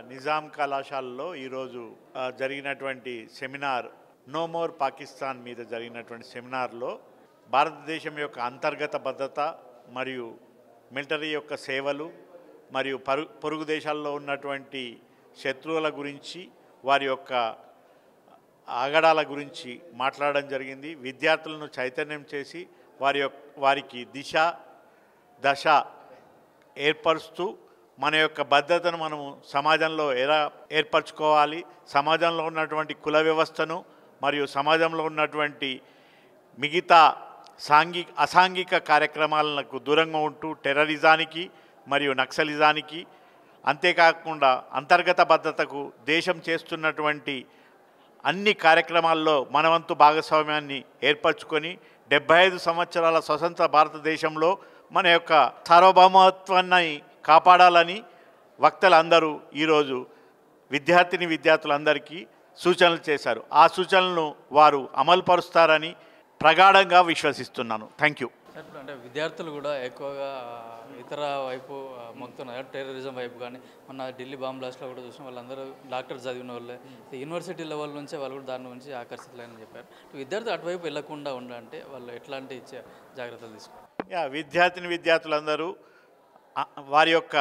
నిజాం కళాశాలలో ఈరోజు జరిగినటువంటి సెమినార్ నో మోర్ పాకిస్తాన్ మీద జరిగినటువంటి సెమినార్లో భారతదేశం యొక్క అంతర్గత భద్రత మరియు మిలిటరీ యొక్క సేవలు మరియు పొరుగు దేశాల్లో ఉన్నటువంటి శత్రువుల గురించి వారి యొక్క ఆగడాల గురించి మాట్లాడడం జరిగింది. విద్యార్థులను చైతన్యం చేసి వారికి దశ ఏర్పరుస్తూ మన యొక్క భద్రతను మనము సమాజంలో ఎలా ఏర్పరచుకోవాలి, సమాజంలో ఉన్నటువంటి కుల వ్యవస్థను మరియు సమాజంలో ఉన్నటువంటి మిగతా అసాంఘిక కార్యక్రమాలకు దూరంగా ఉంటూ టెర్రరిజానికి మరియు నక్సలిజానికి, అంతేకాకుండా అంతర్గత భద్రతకు దేశం చేస్తున్నటువంటి అన్ని కార్యక్రమాల్లో మనవంతు భాగస్వామ్యాన్ని ఏర్పరచుకొని 75 సంవత్సరాల స్వతంత్ర భారతదేశంలో మన యొక్క సార్వభౌమత్వాన్ని కాపాడాలని వక్తలందరూ ఈరోజు విద్యార్థులందరికీ సూచనలు చేశారు. ఆ సూచనలను వారు అమలుపరుస్తారని ప్రగాఢంగా విశ్వసిస్తున్నాను. Thank you. అంటే విద్యార్థులు కూడా ఎక్కువగా ఇతర వైపు మొక్కుతున్నారు, టెర్రరిజం వైపు. కానీ మొన్న ఢిల్లీ బాంబ్ బ్లాస్ట్లో కూడా చూసిన వాళ్ళందరూ డాక్టర్స్ చదివిన వాళ్ళే, యూనివర్సిటీ లెవెల్ నుంచే వాళ్ళు కూడా దాని నుంచి ఆకర్షితులని చెప్పారు. విద్యార్థులు అటువైపు వెళ్లకుండా ఉండాలంటే వాళ్ళు ఎట్లాంటి జాగ్రత్తలు తీసుకోవాలి? విద్యార్థులందరూ వారి యొక్క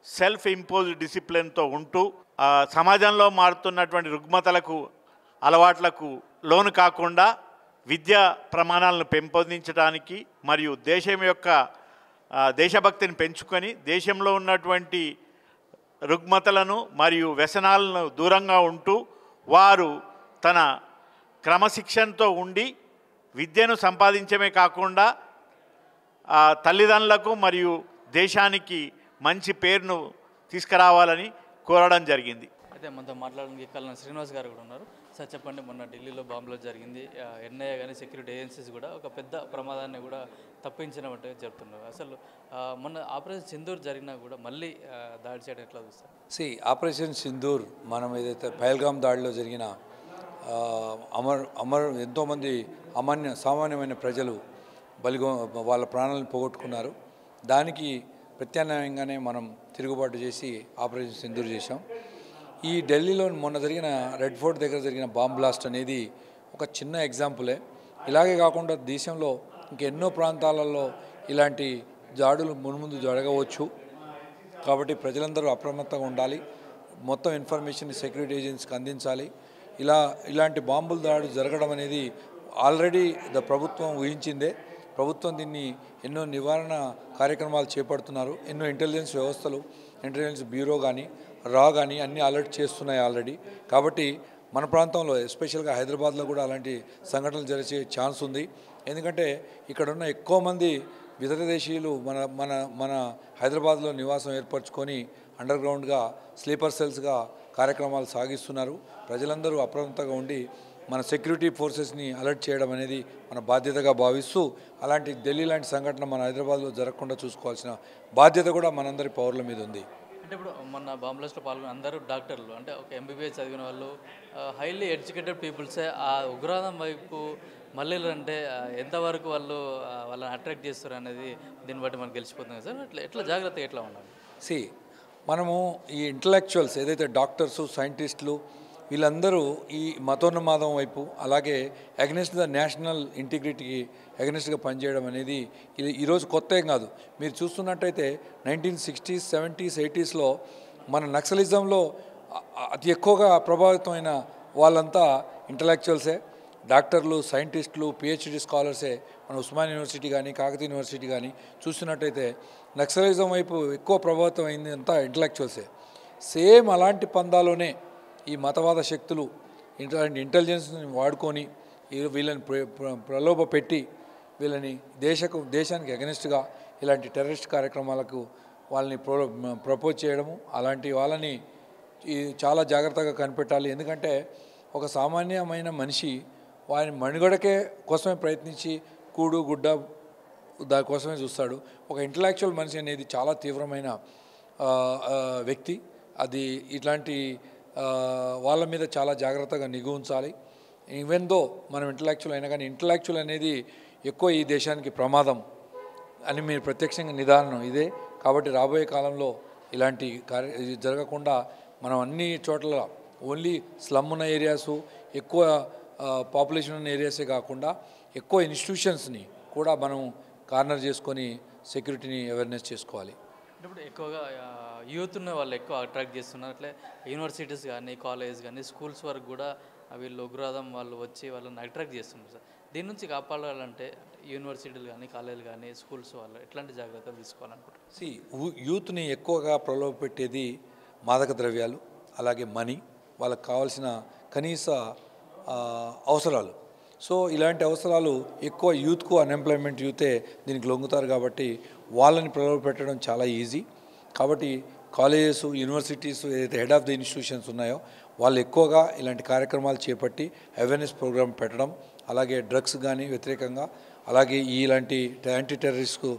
సెల్ఫ్ ఇంపోజ్డ్ డిసిప్లిన్తో ఉంటూ సమాజంలో మారుతున్నటువంటి రుగ్మతలకు అలవాట్లకు లోను కాకుండా విద్యా ప్రమాణాలను పెంపొందించడానికి మరియు దేశం యొక్క దేశభక్తిని పెంచుకొని దేశంలో ఉన్నటువంటి రుగ్మతలను మరియు వ్యసనాలను దూరంగా ఉంటూ వారు తన క్రమశిక్షణతో ఉండి విద్యను సంపాదించమే కాకుండా తల్లిదండ్రులకు మరియు దేశానికి మంచి పేరును తీసుకురావాలని కోరడం జరిగింది. అయితే మనతో మాట్లాడడానికి కల్లాన శ్రీనివాస్ గారు కూడా ఉన్నారు. సార్ చెప్పండి, మొన్న ఢిల్లీలో బాంబులో జరిగింది, ఎన్ఐఏ కానీ సెక్యూరిటీ ఏజెన్సీస్ కూడా ఒక పెద్ద ప్రమాదాన్ని కూడా తప్పించినట్టు చెప్తున్నారు. అసలు మొన్న ఆపరేషన్ సింధూర్ జరిగినా కూడా మళ్ళీ దాడి చేయడం ఎట్లా చూస్తారు? ఆపరేషన్ సింధూర్ మనం ఏదైతే పహల్గామ్ దాడిలో జరిగిన ఎంతోమంది సామాన్యమైన ప్రజలు వాళ్ళ ప్రాణాలను పోగొట్టుకున్నారు. దానికి ప్రత్యామ్నాయంగానే మనం తిరుగుబాటు చేసి ఆపరేషన్ సింధూర్ చేశాం. ఈ ఢిల్లీలో మొన్న జరిగిన రెడ్ ఫోర్ట్ దగ్గర జరిగిన బాంబ్ బ్లాస్ట్ అనేది ఒక చిన్న ఎగ్జాంపులే. ఇలాగే కాకుండా దేశంలో ఇంకెన్నో ప్రాంతాలలో ఇలాంటి దాడులు మున్ముందు జరగవచ్చు. కాబట్టి ప్రజలందరూ అప్రమత్తంగా ఉండాలి. మొత్తం ఇన్ఫర్మేషన్ సెక్యూరిటీ ఏజెన్సీకి అందించాలి. ఇలాంటి బాంబుల దాడులు జరగడం అనేది ఆల్రెడీ ప్రభుత్వం ఊహించిందే. ప్రభుత్వం దీన్ని ఎన్నో నివారణ కార్యక్రమాలు చేపడుతున్నారు. ఎన్నో ఇంటెలిజెన్స్ వ్యవస్థలు, ఇంటెలిజెన్స్ బ్యూరో కానీ రా కానీ అన్నీ అలర్ట్ చేస్తున్నాయి ఆల్రెడీ. కాబట్టి మన ప్రాంతంలో ఎస్పెషల్గా హైదరాబాద్లో కూడా అలాంటి సంఘటనలు జరిగే ఛాన్స్ ఉంది. ఎందుకంటే ఇక్కడున్న ఎక్కువ మంది విదేశీయులు మన హైదరాబాద్లో నివాసం ఏర్పరచుకొని అండర్ గ్రౌండ్గా స్లీపర్ సెల్స్గా కార్యక్రమాలు సాగిస్తున్నారు. ప్రజలందరూ అప్రమత్తంగా ఉండి మన సెక్యూరిటీ ఫోర్సెస్ని అలర్ట్ చేయడం అనేది మన బాధ్యతగా భావిస్తూ అలాంటి ఢిల్లీ లాంటి సంఘటన మన హైదరాబాద్లో జరగకుండా చూసుకోవాల్సిన బాధ్యత కూడా మనందరి పౌరుల మీద ఉంది. అంటే ఇప్పుడు మొన్న బాంబ్ బ్లాస్ట్లో పాల్గొన్న అందరూ డాక్టర్లు, అంటే ఒక ఎంబీబీఎస్ చదివిన వాళ్ళు, హైలీ ఎడ్యుకేటెడ్ పీపుల్సే. ఆ ఉగ్రవాదం వైపు మళ్ళీ అంటే ఎంతవరకు వాళ్ళని అట్రాక్ట్ చేస్తారు అనేది దీన్ని బట్టి మనకు తెలిసిపోతుంది కదా సార్. ఎట్లా జాగ్రత్త ఎట్లా ఉండాలి? మనము ఈ ఇంటలెక్చువల్స్ ఏదైతే డాక్టర్సు, సైంటిస్టులు వీళ్ళందరూ ఈ మతోన్మాదం వైపు అలాగే అగెనిస్ట్ ద నేషనల్ ఇంటిగ్రిటీకి అగెనిస్ట్గా పనిచేయడం అనేది ఇది ఈరోజు కొత్త ఏం కాదు. మీరు చూస్తున్నట్టయితే 1960s, 70s, 80sలో మన నక్సలిజంలో అతి ఎక్కువగా ప్రభావితమైన వాళ్ళంతా ఇంటలెక్చువల్సే, డాక్టర్లు, సైంటిస్టులు, పిహెచ్డి స్కాలర్సే. మన ఉస్మాన్ యూనివర్సిటీ కానీ కాకతీయ యూనివర్సిటీ కానీ చూస్తున్నట్టయితే నక్సలిజం వైపు ఎక్కువ ప్రభావితం అయింది అంతా ఇంటలెక్చువల్సే. సేమ్ అలాంటి పందాలోనే ఈ మతవాద శక్తులు ఇట్లాంటి ఇంటెలిజెన్స్ని వాడుకొని వీళ్ళని ప్రలోభ పెట్టి వీళ్ళని దేశానికి అగెనిస్ట్గా ఇలాంటి టెర్రరిస్ట్ కార్యక్రమాలకు వాళ్ళని ప్రపోజ్ చేయడము, అలాంటి వాళ్ళని చాలా జాగ్రత్తగా కనిపెట్టాలి. ఎందుకంటే ఒక సామాన్యమైన మనిషి వారి మనుగడకే కోసమే ప్రయత్నించి కూడు గుడ్డ దానికోసమే చూస్తాడు. ఒక ఇంటలెక్చువల్ మనిషి అనేది చాలా తీవ్రమైన వ్యక్తి. అది ఇట్లాంటి వాళ్ళ మీద చాలా జాగ్రత్తగా నిఘా ఉంచాలి. ఈవెన్ దో మనం ఇంటలెక్చువల్ అయినా కానీ ఇంటలెక్చువల్ అనేది ఎక్కువ ఈ దేశానికి ప్రమాదం అని మీరు ప్రత్యక్షంగా నిదానం ఇదే. కాబట్టి రాబోయే కాలంలో ఇలాంటి జరగకుండా మనం అన్ని చోట్ల ఓన్లీ స్లమ్ ఉన్న ఏరియాసు, ఎక్కువ పాపులేషన్ ఉన్న ఏరియాసే కాకుండా ఎక్కువ ఇన్స్టిట్యూషన్స్ని కూడా మనం కార్నర్ చేసుకొని సెక్యూరిటీని అవేర్నెస్ చేసుకోవాలి. ఇప్పుడు ఎక్కువగా యూత్ ఉన్న వాళ్ళు ఎక్కువ అట్రాక్ట్ చేస్తున్నారు. అట్లే యూనివర్సిటీస్ కానీ కాలేజ్ కానీ స్కూల్స్ వరకు కూడా వీళ్ళు ఉగ్రవాదం వాళ్ళు వచ్చి వాళ్ళని అట్రాక్ట్ చేస్తున్నారు సార్. దీని నుంచి కాపాడాలంటే యూనివర్సిటీలు కానీ కాలేజీలు కానీ స్కూల్స్ వాళ్ళు ఎట్లాంటి జాగ్రత్తలు తీసుకోవాలనుకుంటున్నారు? యూత్ని ఎక్కువగా ప్రలోభపెట్టేది మాదక ద్రవ్యాలు, అలాగే మనీ, వాళ్ళకి కావాల్సిన కనీస అవసరాలు. సో ఇలాంటి అవసరాలు ఎక్కువ యూత్కు, అన్ఎంప్లాయ్మెంట్ యూతే దీనికి లొంగుతారు కాబట్టి వాళ్ళని ప్రలోభపెట్టడం చాలా ఈజీ. కాబట్టి కాలేజెస్, యూనివర్సిటీస్ ఏదైతే హెడ్ ఆఫ్ ది ఇన్స్టిట్యూషన్స్ ఉన్నాయో వాళ్ళు ఎక్కువగా ఇలాంటి కార్యక్రమాలు చేపట్టి అవేర్నెస్ ప్రోగ్రామ్ పెట్టడం, అలాగే డ్రగ్స్ కానీ వ్యతిరేకంగా, అలాగే ఇలాంటి యాంటీ టెర్రరిస్ట్కు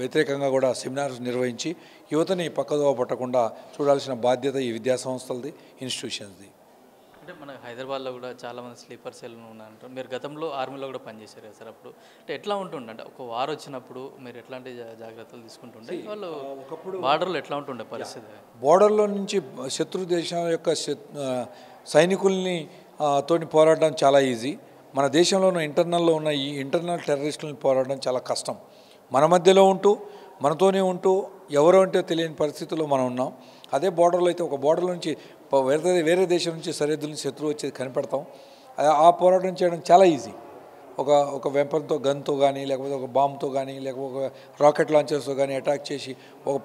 వ్యతిరేకంగా కూడా సెమినార్స్ నిర్వహించి యువతని పక్కదోవ పట్టకుండా చూడాల్సిన బాధ్యత ఈ విద్యా సంస్థలది, ఇన్స్టిట్యూషన్స్ది. అంటే మన హైదరాబాద్లో కూడా చాలామంది స్లీపర్ సెల్ ఉన్నారంటారు. మీరు గతంలో ఆర్మీలో కూడా పనిచేశారు కదా సార్. అప్పుడు అంటే ఎట్లా ఉంటుండే, అంటే ఒక వార్ వచ్చినప్పుడు మీరు ఎట్లాంటి జాగ్రత్తలు తీసుకుంటుండే, వాళ్ళు ఒకప్పుడు బార్డర్లో ఎట్లా ఉంటుండే పరిస్థితి? బోర్డర్లో నుంచి శత్రు దేశం యొక్క సైనికుల్ని తోటి పోరాడడం చాలా ఈజీ. మన దేశంలో ఉన్న ఇంటర్నల్లో ఉన్న ఈ ఇంటర్నల్ టెర్రరిస్టులను పోరాడడం చాలా కష్టం. మన మధ్యలో ఉంటూ మనతోనే ఉంటూ ఎవరో అంటే తెలియని పరిస్థితుల్లో మనం ఉన్నాం. అదే బోర్డర్లో అయితే ఒక బోర్డర్ నుంచి వేరే దేశం నుంచి సరిహద్దుల నుంచి శత్రువు వచ్చేది కనిపెడతాం. ఆ పోరాటం చేయడం చాలా ఈజీ. ఒక వెపన్తో, గన్తో కానీ, లేకపోతే ఒక బాంబుతో కానీ, లేకపోతే ఒక రాకెట్ లాంచర్స్తో కానీ అటాక్ చేసి ఒక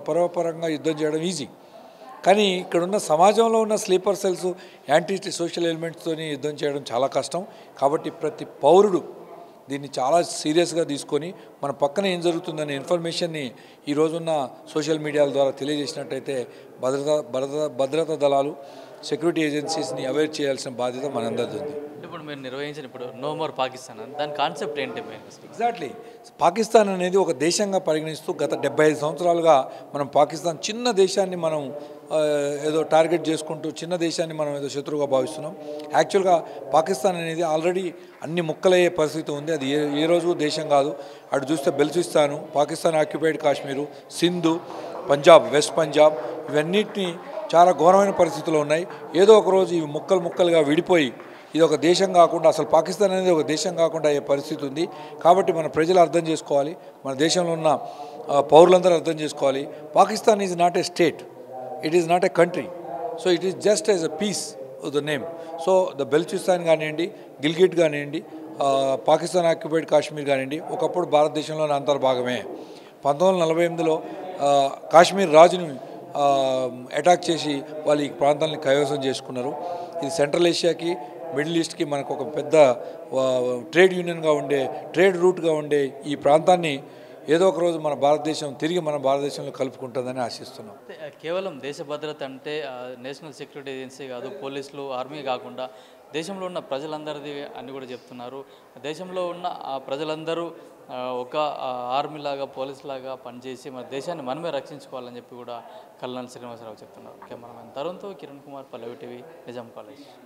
పరోపరంగా యుద్ధం చేయడం ఈజీ. కానీ ఇక్కడున్న సమాజంలో ఉన్న స్లీపర్ సెల్స్, యాంటీ సోషల్ ఎలిమెంట్స్తో యుద్ధం చేయడం చాలా కష్టం. కాబట్టి ప్రతి పౌరుడు దీన్ని చాలా సీరియస్గా తీసుకొని మన పక్కన ఏం జరుగుతుందనే ఇన్ఫర్మేషన్ని ఈ రోజున్న సోషల్ మీడియాల ద్వారా తెలియజేసినట్టయితే భద్రతా దళాలు, సెక్యూరిటీ ఏజెన్సీస్ని అవేర్ చేయాల్సిన బాధ్యత మనందరిది ఉంది. ఇప్పుడు మీరు నిర్వహించిన ఇప్పుడు నో మోర్ పాకిస్తాన్, దాని కాన్సెప్ట్ ఏంటి? ఎగ్జాక్ట్లీ, పాకిస్తాన్ అనేది ఒక దేశంగా పరిగణిస్తూ గత 75 సంవత్సరాలుగా మనం పాకిస్తాన్ చిన్న దేశాన్ని మనం ఏదో టార్గెట్ చేసుకుంటూ చిన్న దేశాన్ని మనం ఏదో శత్రువుగా భావిస్తున్నాం. యాక్చువల్గా పాకిస్తాన్ అనేది ఆల్రెడీ అన్ని ముక్కలయ్యే పరిస్థితి ఉంది. అది ఏ రోజు దేశం కాదు. అటు చూస్తే బెల్చిస్తాను, పాకిస్తాన్ ఆక్యుపైడ్ కాశ్మీరు, సింధు, పంజాబ్, వెస్ట్ పంజాబ్, ఇవన్నిటినీ చాలా ఘోరమైన పరిస్థితులు ఉన్నాయి. ఏదో ఒక రోజు ఇవి ముక్కలుగా విడిపోయి ఇది ఒక దేశం కాకుండా, అసలు పాకిస్తాన్ అనేది ఒక దేశం కాకుండా అయ్యే పరిస్థితి ఉంది. కాబట్టి మన ప్రజలు అర్థం చేసుకోవాలి, మన దేశంలో ఉన్న పౌరులందరూ అర్థం చేసుకోవాలి. Pakistan is not a state, it is not a country. So it is just as a piece of the name. So the Balochistan కానివ్వండి, గిల్గిట్ కానివ్వండి, పాకిస్తాన్ ఆక్యుపైడ్ కాశ్మీర్ కానివ్వండి, ఒకప్పుడు భారతదేశంలోని అంతర్భాగమే. 1948లో కాశ్మీర్ రాజుని అటాక్ చేసి వాళ్ళు ఈ ప్రాంతాలని కైవసం చేసుకున్నారు. ఇది సెంట్రల్ ఏషియాకి, మిడిల్ ఈస్ట్కి మనకు ఒక పెద్ద ట్రేడ్ యూనియన్గా ఉండే, ట్రేడ్ రూట్గా ఉండే ఈ ప్రాంతాన్ని ఏదో ఒక రోజు మన భారతదేశంలో కలుపుకుంటుందని ఆశిస్తున్నాం. కేవలం దేశ భద్రత అంటే నేషనల్ సెక్యూరిటీ ఏజెన్సీ కాదు, పోలీసులు, ఆర్మీ కాకుండా దేశంలో ఉన్న ప్రజలందరిది అని కూడా చెప్తున్నారు. దేశంలో ఉన్న ఆ ప్రజలందరూ ఒక ఆర్మీలాగా, పోలీసులాగా పనిచేసి మన దేశాన్ని మనమే రక్షించుకోవాలని చెప్పి కూడా కల్నల్ శ్రీనివాసరావు చెప్తున్నారు. కెమెరామెన్ తరుణ్తో కిరణ్ కుమార్, పల్లవి టీవీ, నిజాం కాలేజ్.